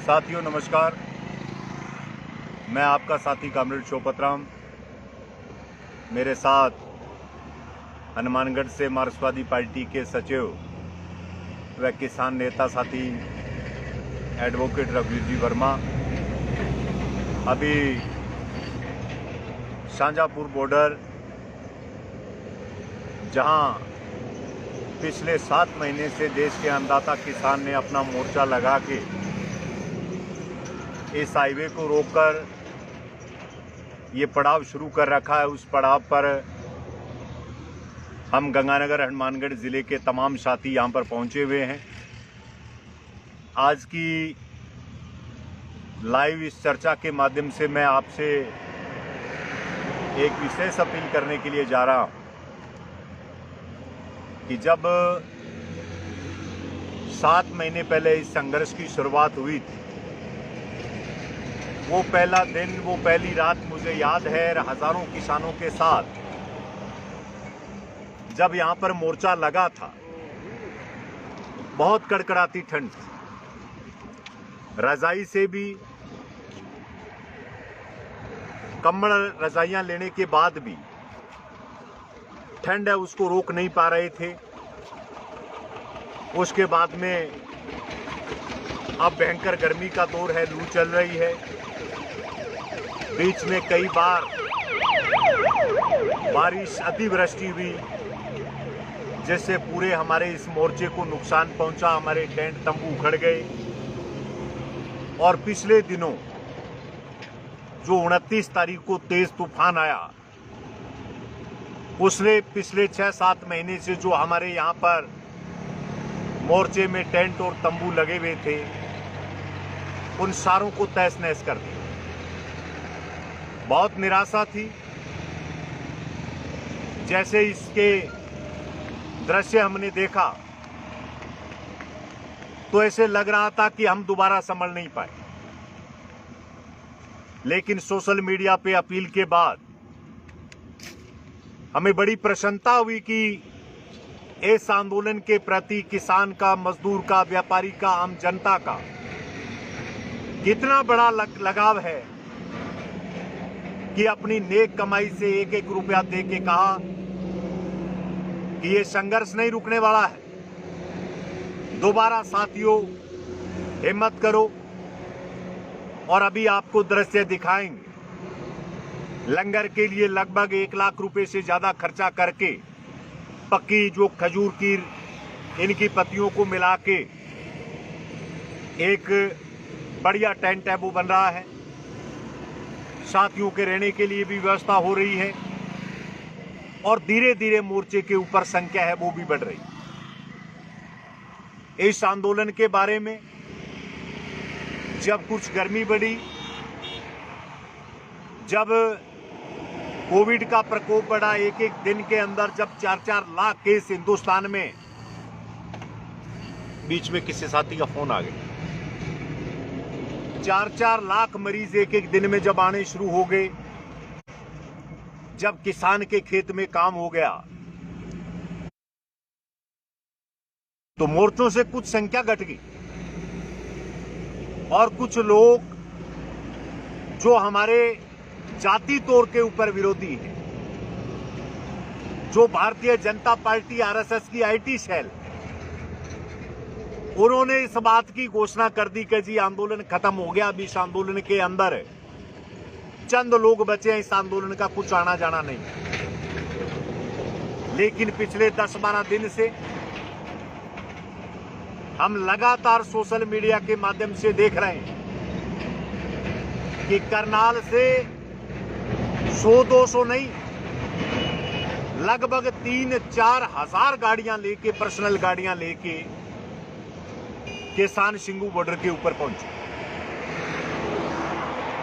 साथियों नमस्कार, मैं आपका साथी कामरेड शोपत राम। मेरे साथ हनुमानगढ़ से मार्क्सवादी पार्टी के सचिव व किसान नेता साथी एडवोकेट रघुवीर जी वर्मा। अभी शाहजहाँपुर बॉर्डर, जहां पिछले 7 महीने से देश के अन्नदाता किसान ने अपना मोर्चा लगा के इस हाईवे को रोककर ये पड़ाव शुरू कर रखा है, उस पड़ाव पर हम गंगानगर हनुमानगढ़ ज़िले के तमाम साथी यहाँ पर पहुँचे हुए हैं। आज की लाइव इस चर्चा के माध्यम से मैं आपसे एक विशेष अपील करने के लिए जा रहा हूँ कि जब 7 महीने पहले इस संघर्ष की शुरुआत हुई थी, वो पहला दिन, वो पहली रात मुझे याद है। हजारों किसानों के साथ जब यहाँ पर मोर्चा लगा था, बहुत कड़कड़ाती ठंड थी। रजाई से भी, कम्बल रजाइयाँ लेने के बाद भी ठंड है उसको रोक नहीं पा रहे थे। उसके बाद में अब भयंकर गर्मी का दौर है, लू चल रही है। बीच में कई बार बारिश, अतिवृष्टि हुई, जिससे पूरे हमारे इस मोर्चे को नुकसान पहुंचा। हमारे टेंट तंबू उखड़ गए। और पिछले दिनों जो 29 तारीख को तेज तूफान आया, उसने पिछले 6-7 महीने से जो हमारे यहाँ पर मोर्चे में टेंट और तंबू लगे हुए थे, उन सारों को तहस नहस कर दिया। बहुत निराशा थी। जैसे इसके दृश्य हमने देखा तो ऐसे लग रहा था कि हम दोबारा संभल नहीं पाए। लेकिन सोशल मीडिया पे अपील के बाद हमें बड़ी प्रसन्नता हुई कि इस आंदोलन के प्रति किसान का, मजदूर का, व्यापारी का, आम जनता का कितना बड़ा लगाव है कि अपनी नेक कमाई से 1-1 रुपया दे के कहा कि ये संघर्ष नहीं रुकने वाला है। दोबारा साथियों हिम्मत करो। और अभी आपको दृश्य दिखाएंगे। लंगर के लिए लगभग 1 लाख रुपए से ज्यादा खर्चा करके पक्की जो खजूर की इनकी पत्तियों को मिला के एक बढ़िया टेंट है वो बन रहा है। साथियों के रहने के लिए भी व्यवस्था हो रही है और धीरे धीरे मोर्चे के ऊपर संख्या है वो भी बढ़ रही है। इस आंदोलन के बारे में जब कुछ गर्मी बढ़ी, जब कोविड का प्रकोप बढ़ा, एक दिन के अंदर जब 4-4 लाख केस हिंदुस्तान में, बीच में किसी साथी का फोन आ गया, 4-4 लाख मरीज एक दिन में जब आने शुरू हो गए, जब किसान के खेत में काम हो गया, तो मोर्चों से कुछ संख्या घट गई और कुछ लोग जो हमारे जाति तौर के ऊपर विरोधी हैं, जो भारतीय जनता पार्टी आरएसएस की आईटी सेल, उन्होंने इस बात की घोषणा कर दी कि जी आंदोलन खत्म हो गया। अब इस आंदोलन के अंदर चंद लोग बचे हैं, इस आंदोलन का कुछ आना जाना नहीं। लेकिन पिछले 10-12 दिन से हम लगातार सोशल मीडिया के माध्यम से देख रहे हैं कि करनाल से 100-200 नहीं, लगभग 3-4 हजार गाड़ियां लेके, पर्सनल गाड़ियां लेके किसान सिंगू बॉर्डर के ऊपर पहुंचे।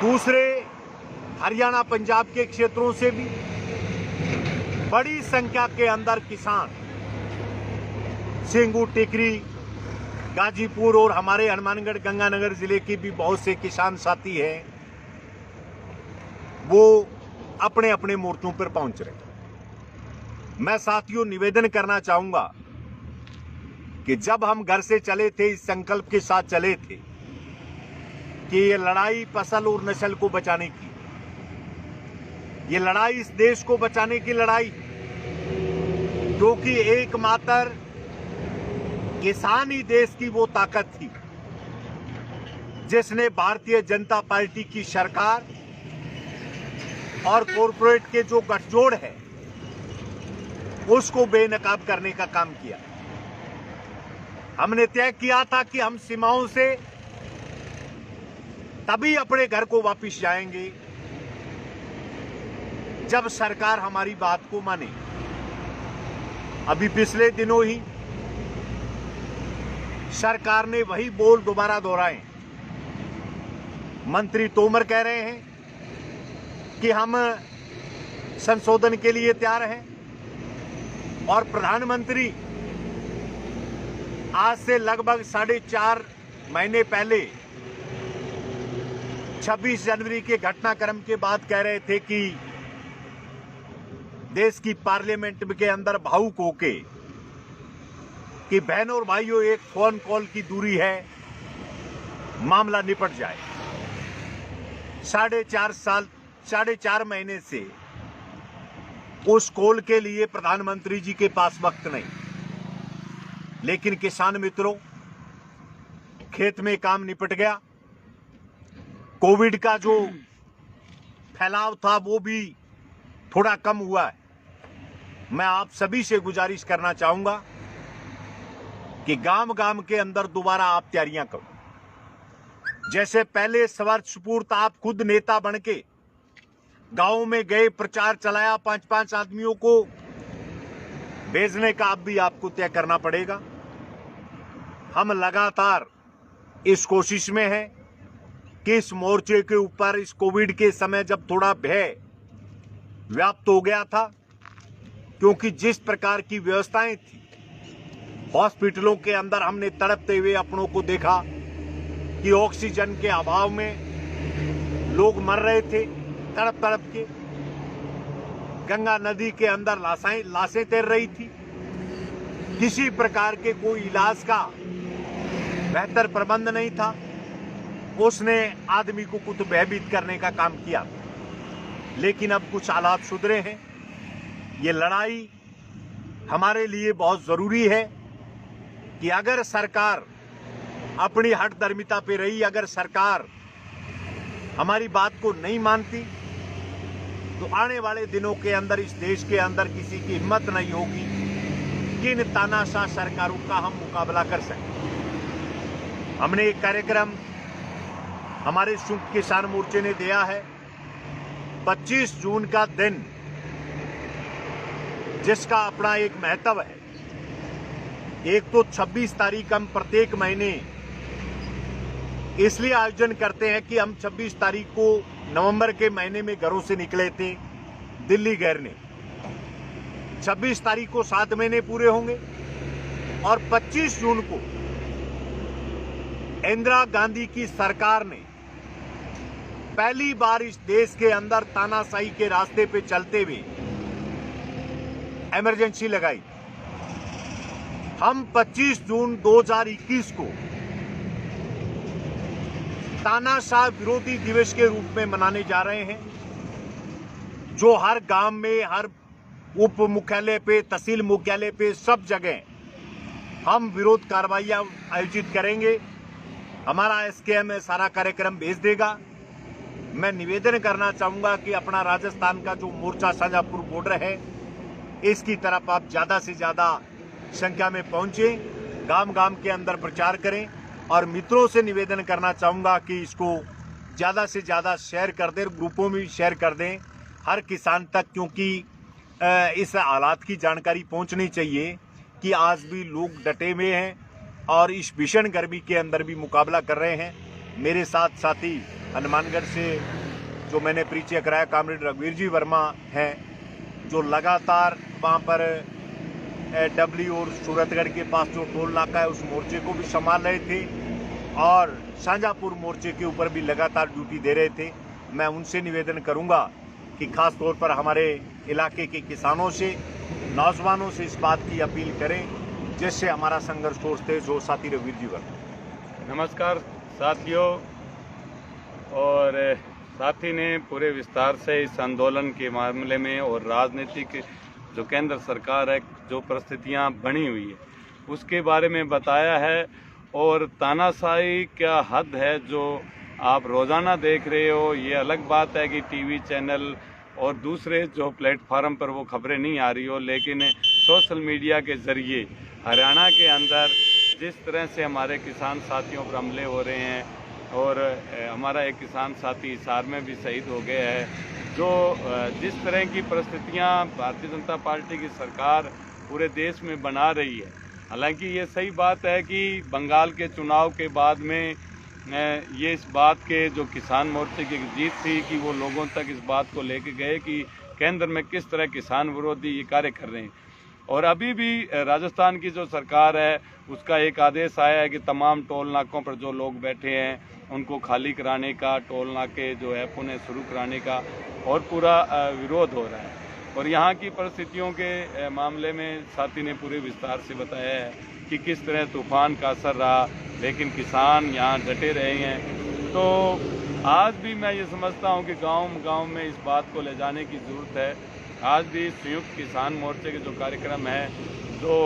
दूसरे हरियाणा, पंजाब के क्षेत्रों से भी बड़ी संख्या के अंदर किसान सिंगू, टिकरी, गाजीपुर और हमारे हनुमानगढ़ गंगानगर जिले के भी बहुत से किसान साथी हैं, वो अपने अपने मोर्चों पर पहुंच रहे। मैं साथियों निवेदन करना चाहूंगा कि जब हम घर से चले थे, इस संकल्प के साथ चले थे कि ये लड़ाई फसल और नस्ल को बचाने की, ये लड़ाई इस देश को बचाने की लड़ाई, क्योंकि एकमात्र किसान ही देश की वो ताकत थी जिसने भारतीय जनता पार्टी की सरकार और कॉरपोरेट के जो गठजोड़ है उसको बेनकाब करने का काम किया। हमने तय किया था कि हम सीमाओं से तभी अपने घर को वापस जाएंगे जब सरकार हमारी बात को माने। अभी पिछले दिनों ही सरकार ने वही बोल दोबारा दोहराए। मंत्री तोमर कह रहे हैं कि हम संशोधन के लिए तैयार हैं और प्रधानमंत्री आज से लगभग 4.5 महीने पहले 26 जनवरी के घटनाक्रम के बाद कह रहे थे कि देश की पार्लियामेंट के अंदर भावुक होके कि बहनों और भाइयों एक फोन कॉल की दूरी है, मामला निपट जाए। 4.5 महीने से उस कॉल के लिए प्रधानमंत्री जी के पास वक्त नहीं। लेकिन किसान मित्रों, खेत में काम निपट गया। कोविड का जो फैलाव था वो भी थोड़ा कम हुआ है। मैं आप सभी से गुजारिश करना चाहूंगा कि गांव गांव के अंदर दोबारा आप तैयारियां करो। जैसे पहले स्वर्तस्फूर्त आप खुद नेता बनके गांव में गए, प्रचार चलाया, 5-5 आदमियों को भेजने का अब भी आपको तय करना पड़ेगा। हम लगातार इस कोशिश में हैं कि इस मोर्चे के ऊपर इस कोविड के समय जब थोड़ा भय व्याप्त हो गया था, क्योंकि जिस प्रकार की व्यवस्थाएं थी हॉस्पिटलों के अंदर, हमने तड़पते हुए अपनों को देखा कि ऑक्सीजन के अभाव में लोग मर रहे थे तड़प तड़प के। गंगा नदी के अंदर लाशें तैर रही थी। किसी प्रकार के कोई इलाज का बेहतर प्रबंध नहीं था। उसने आदमी को कुछ भयभीत करने का काम किया। लेकिन अब कुछ हालात सुधरे हैं। ये लड़ाई हमारे लिए बहुत जरूरी है कि अगर सरकार अपनी हठधर्मिता पे रही, अगर सरकार हमारी बात को नहीं मानती, तो आने वाले दिनों के अंदर इस देश के अंदर किसी की हिम्मत नहीं होगी कि इन तानाशाह सरकारों का हम मुकाबला कर सकें। हमने एक कार्यक्रम हमारे संयुक्त किसान मोर्चे ने दिया है 25 जून का दिन, जिसका अपना एक महत्व है। एक तो 26 तारीख हम प्रत्येक महीने इसलिए आयोजन करते हैं कि हम 26 तारीख को नवंबर के महीने में घरों से निकले थे दिल्ली घेरने। 26 तारीख को 7 महीने पूरे होंगे और 25 जून को इंदिरा गांधी की सरकार ने पहली बार इस देश के अंदर तानाशाही के रास्ते पे चलते हुए इमरजेंसी लगाई। हम 25 जून 2021 को तानाशाह विरोधी दिवस के रूप में मनाने जा रहे हैं, जो हर गांव में, हर उप मुख्यालय पे, तहसील मुख्यालय पे, सब जगह हम विरोध कार्रवाइयां आयोजित करेंगे। हमारा एसकेएम सारा कार्यक्रम भेज देगा। मैं निवेदन करना चाहूंगा कि अपना राजस्थान का जो मोर्चा शाजापुर बॉर्डर है, इसकी तरफ आप ज्यादा से ज्यादा संख्या में पहुंचे, गांव गांव के अंदर प्रचार करें। और मित्रों से निवेदन करना चाहूंगा कि इसको ज्यादा से ज्यादा शेयर कर दें, ग्रुपों में भी शेयर कर दें हर किसान तक, क्योंकि इस हालात की जानकारी पहुंचनी चाहिए कि आज भी लोग डटे हुए हैं और इस भीषण गर्मी के अंदर भी मुकाबला कर रहे हैं। मेरे साथ साथी हनुमानगढ़ से जो मैंने परिचय कराया, कॉमरेड रघुवीर जी वर्मा हैं, जो लगातार वहाँ पर डबली और सूरतगढ़ के पास जो टोल नाका है उस मोर्चे को भी संभाल रहे थे और शाजापुर मोर्चे के ऊपर भी लगातार ड्यूटी दे रहे थे। मैं उनसे निवेदन करूंगा कि खास तौर पर हमारे इलाके के किसानों से, नौजवानों से इस बात की अपील करें जिससे हमारा संघर्ष और तेज हो। साथी रघुवीर जी वर्मा। नमस्कार साथियों, और साथी ने पूरे विस्तार से इस आंदोलन के मामले में और राजनीतिक जो केंद्र सरकार है जो परिस्थितियां बनी हुई है उसके बारे में बताया है। और तानाशाही क्या हद है जो आप रोज़ाना देख रहे हो। ये अलग बात है कि टीवी चैनल और दूसरे जो प्लेटफार्म पर वो खबरें नहीं आ रही हो, लेकिन सोशल मीडिया के ज़रिए हरियाणा के अंदर जिस तरह से हमारे किसान साथियों पर हमले हो रहे हैं और हमारा एक किसान साथी हिसार में भी शहीद हो गया है, जो जिस तरह की परिस्थितियां भारतीय जनता पार्टी की सरकार पूरे देश में बना रही है। हालांकि ये सही बात है कि बंगाल के चुनाव के बाद में ये इस बात के जो किसान मोर्चे की जीत थी कि वो लोगों तक इस बात को लेके गए कि केंद्र में किस तरह किसान विरोधी ये कार्य कर रहे हैं। और अभी भी राजस्थान की जो सरकार है उसका एक आदेश आया है कि तमाम टोल नाकों पर जो लोग बैठे हैं उनको खाली कराने का, टोल नाके जो है पुनः शुरू कराने का और पूरा विरोध हो रहा है। और यहाँ की परिस्थितियों के मामले में साथी ने पूरे विस्तार से बताया है कि किस तरह तूफान का असर रहा, लेकिन किसान यहाँ डटे रहे हैं। तो आज भी मैं ये समझता हूँ कि गांव-गांव में इस बात को ले जाने की ज़रूरत है। आज भी संयुक्त किसान मोर्चे के जो कार्यक्रम है, जो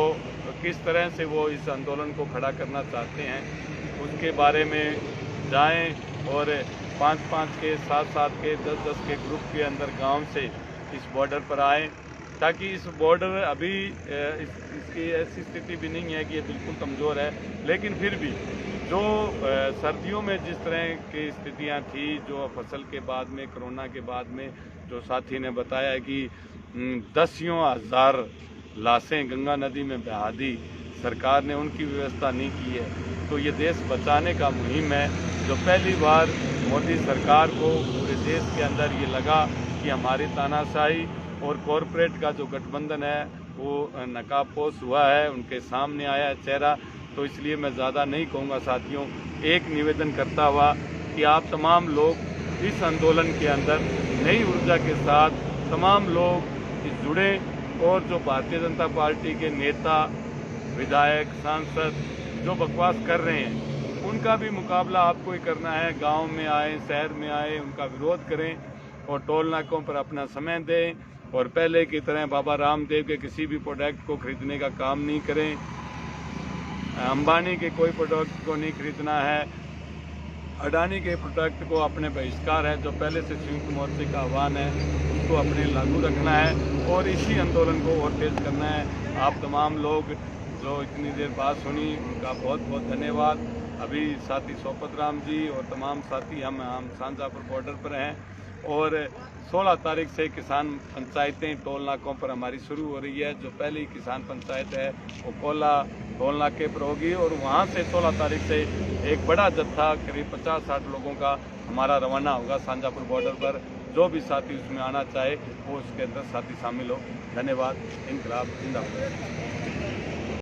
किस तरह से वो इस आंदोलन को खड़ा करना चाहते हैं, उसके बारे में जाएं और 5-5 के 7-7 के 10-10 के ग्रुप के अंदर गांव से इस बॉर्डर पर आएँ, ताकि इस बॉर्डर अभी इसकी ऐसी स्थिति भी नहीं है कि ये बिल्कुल कमज़ोर है, लेकिन फिर भी जो सर्दियों में जिस तरह की स्थितियां थी, जो फसल के बाद में, कोरोना के बाद में, जो साथी ने बताया है कि 10 हज़ार लाशें गंगा नदी में बहा दी, सरकार ने उनकी व्यवस्था नहीं की है। तो ये देश बचाने का मुहिम है जो पहली बार मोदी सरकार को पूरे देश के अंदर ये लगा कि हमारी तानाशाही और कॉरपोरेट का जो गठबंधन है वो नकाबपोश हुआ है, उनके सामने आया है चेहरा। तो इसलिए मैं ज़्यादा नहीं कहूँगा साथियों, एक निवेदन करता हुआ कि आप तमाम लोग इस आंदोलन के अंदर नई ऊर्जा के साथ तमाम लोग जुड़ें और जो भारतीय जनता पार्टी के नेता, विधायक, सांसद जो बकवास कर रहे हैं उनका भी मुकाबला आपको ही करना है। गांव में आए, शहर में आए, उनका विरोध करें और टोल नाकों पर अपना समय दें और पहले की तरह बाबा रामदेव के किसी भी प्रोडक्ट को खरीदने का काम नहीं करें। अंबानी के कोई प्रोडक्ट को नहीं खरीदना है, अडानी के प्रोडक्ट को अपने बहिष्कार है, जो पहले से संयुक्त मोर्चे का आह्वान है उसको अपने लागू रखना है और इसी आंदोलन को और तेज करना है। आप तमाम लोग जो इतनी देर बात सुनी उनका बहुत बहुत धन्यवाद। अभी साथी सोपत राम जी और तमाम साथी हम शांजापुर बॉर्डर पर हैं और 16 तारीख से किसान पंचायतें टोल नाकों पर हमारी शुरू हो रही है। जो पहली किसान पंचायत है वो कोला टोल नाके पर होगी और वहाँ से 16 तारीख से एक बड़ा जत्था करीब 50-60 लोगों का हमारा रवाना होगा शांजापुर बॉर्डर पर। जो भी साथी उसमें आना चाहे वो उसके अंदर साथी शामिल हो। धन्यवाद। इनकलाब जिंदाबाद।